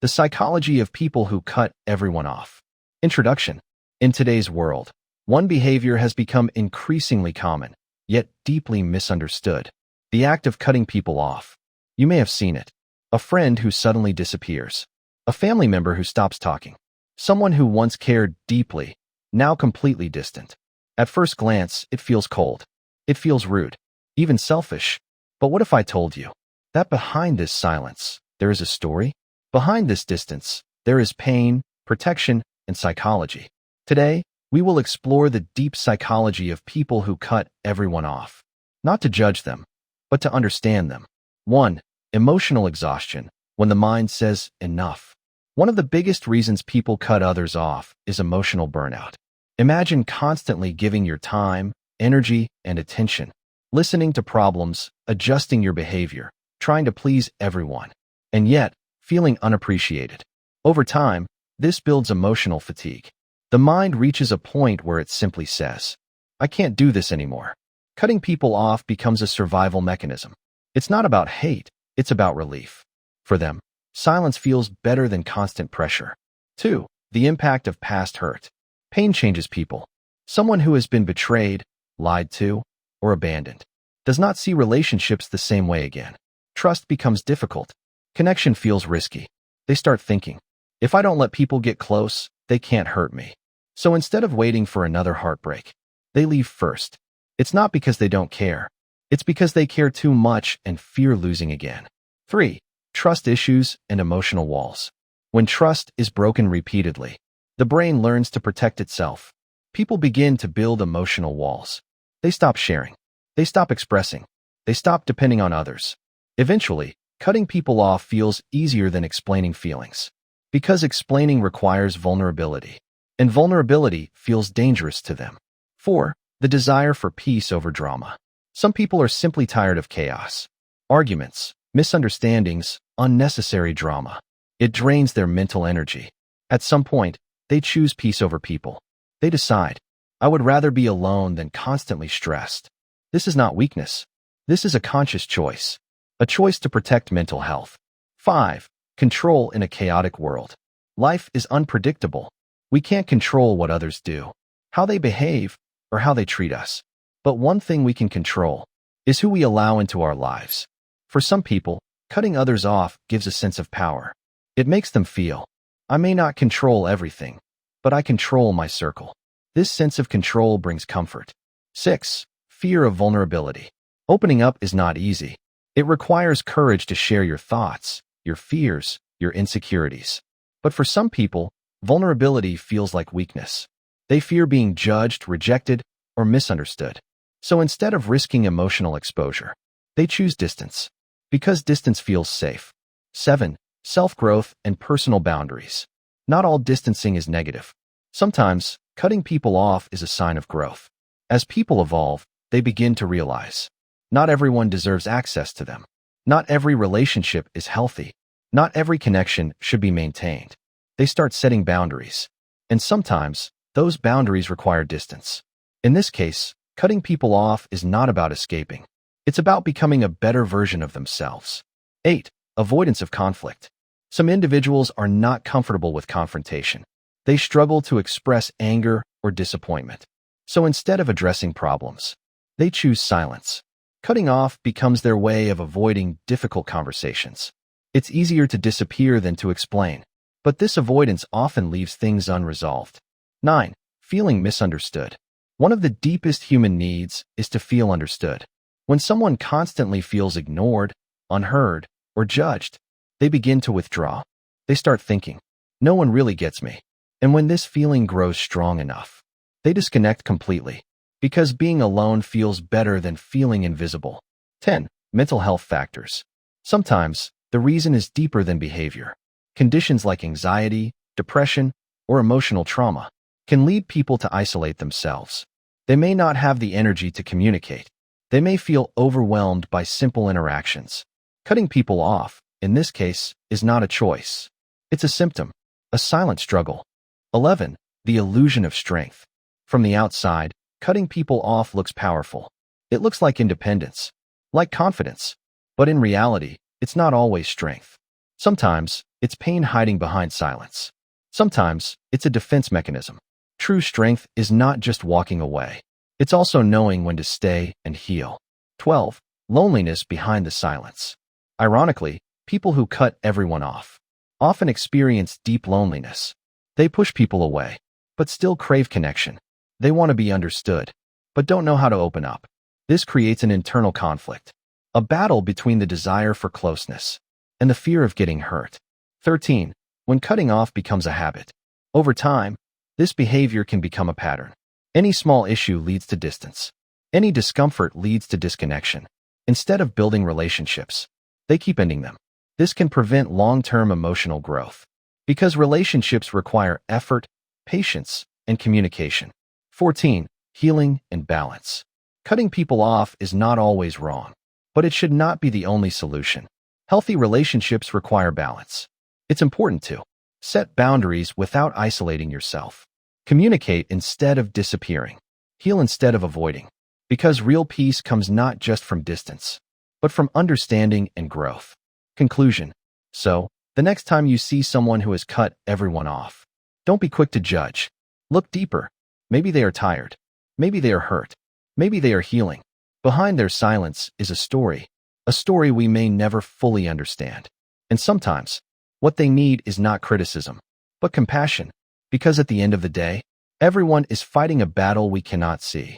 The psychology of people who cut everyone off. Introduction. In today's world, one behavior has become increasingly common, yet deeply misunderstood. The act of cutting people off. You may have seen it. A friend who suddenly disappears. A family member who stops talking. Someone who once cared deeply, now completely distant. At first glance, it feels cold. It feels rude, even selfish. But what if I told you that behind this silence, there is a story? Behind this distance, there is pain, protection, and psychology. Today, we will explore the deep psychology of people who cut everyone off. Not to judge them, but to understand them. 1. Emotional exhaustion, when the mind says enough. One of the biggest reasons people cut others off is emotional burnout. Imagine constantly giving your time, energy, and attention, listening to problems, adjusting your behavior, trying to please everyone, and yet feeling unappreciated. Over time, this builds emotional fatigue. The mind reaches a point where it simply says, I can't do this anymore. Cutting people off becomes a survival mechanism. It's not about hate, it's about relief. For them, silence feels better than constant pressure. 2. The impact of past hurt. Pain changes people. Someone who has been betrayed, lied to, or abandoned does not see relationships the same way again. Trust becomes difficult. Connection feels risky. They start thinking, if I don't let people get close, they can't hurt me. So instead of waiting for another heartbreak, they leave first. It's not because they don't care. It's because they care too much and fear losing again. 3. Trust issues and emotional walls. When trust is broken repeatedly, the brain learns to protect itself. People begin to build emotional walls. They stop sharing. They stop expressing. They stop depending on others. Eventually, cutting people off feels easier than explaining feelings. Because explaining requires vulnerability, and vulnerability feels dangerous to them. 4. The desire for peace over drama. Some people are simply tired of chaos. Arguments, misunderstandings, unnecessary drama. It drains their mental energy. At some point, they choose peace over people. They decide, I would rather be alone than constantly stressed. This is not weakness. This is a conscious choice. A choice to protect mental health. 5. Control in a chaotic world. Life is unpredictable. We can't control what others do, how they behave, or how they treat us. But one thing we can control is who we allow into our lives. For some people, cutting others off gives a sense of power. It makes them feel, I may not control everything, but I control my circle. This sense of control brings comfort. 6. Fear of vulnerability. Opening up is not easy. It requires courage to share your thoughts, your fears, your insecurities. But for some people, vulnerability feels like weakness. They fear being judged, rejected, or misunderstood. So instead of risking emotional exposure, they choose distance, because distance feels safe. 7. Self-growth and personal boundaries. Not all distancing is negative. Sometimes, cutting people off is a sign of growth. As people evolve, they begin to realize, not everyone deserves access to them. Not every relationship is healthy. Not every connection should be maintained. They start setting boundaries. And sometimes, those boundaries require distance. In this case, cutting people off is not about escaping. It's about becoming a better version of themselves. 8. Avoidance of conflict. Some individuals are not comfortable with confrontation. They struggle to express anger or disappointment. So instead of addressing problems, they choose silence. Cutting off becomes their way of avoiding difficult conversations. It's easier to disappear than to explain, but this avoidance often leaves things unresolved. 9. Feeling misunderstood. One of the deepest human needs is to feel understood. When someone constantly feels ignored, unheard, or judged, they begin to withdraw. They start thinking, no one really gets me. And when this feeling grows strong enough, they disconnect completely, because being alone feels better than feeling invisible. 10. Mental health factors. Sometimes, the reason is deeper than behavior. Conditions like anxiety, depression, or emotional trauma can lead people to isolate themselves. They may not have the energy to communicate. They may feel overwhelmed by simple interactions. Cutting people off, in this case, is not a choice. It's a symptom, a silent struggle. 11. The illusion of strength. From the outside, cutting people off looks powerful. It looks like independence, like confidence. But in reality, it's not always strength. Sometimes, it's pain hiding behind silence. Sometimes, it's a defense mechanism. True strength is not just walking away. It's also knowing when to stay and heal. 12. Loneliness behind the silence. Ironically, people who cut everyone off often experience deep loneliness. They push people away, but still crave connection. They want to be understood, but don't know how to open up. This creates an internal conflict, a battle between the desire for closeness and the fear of getting hurt. 13. When cutting off becomes a habit. Over time, this behavior can become a pattern. Any small issue leads to distance. Any discomfort leads to disconnection. Instead of building relationships, they keep ending them. This can prevent long-term emotional growth because relationships require effort, patience, and communication. 14. Healing and balance. Cutting people off is not always wrong, but it should not be the only solution. Healthy relationships require balance. It's important to set boundaries without isolating yourself. Communicate instead of disappearing. Heal instead of avoiding. Because real peace comes not just from distance, but from understanding and growth. Conclusion. So, the next time you see someone who has cut everyone off, don't be quick to judge. Look deeper. Maybe they are tired. Maybe they are hurt. Maybe they are healing. Behind their silence is a story we may never fully understand. And sometimes, what they need is not criticism, but compassion, because at the end of the day, everyone is fighting a battle we cannot see.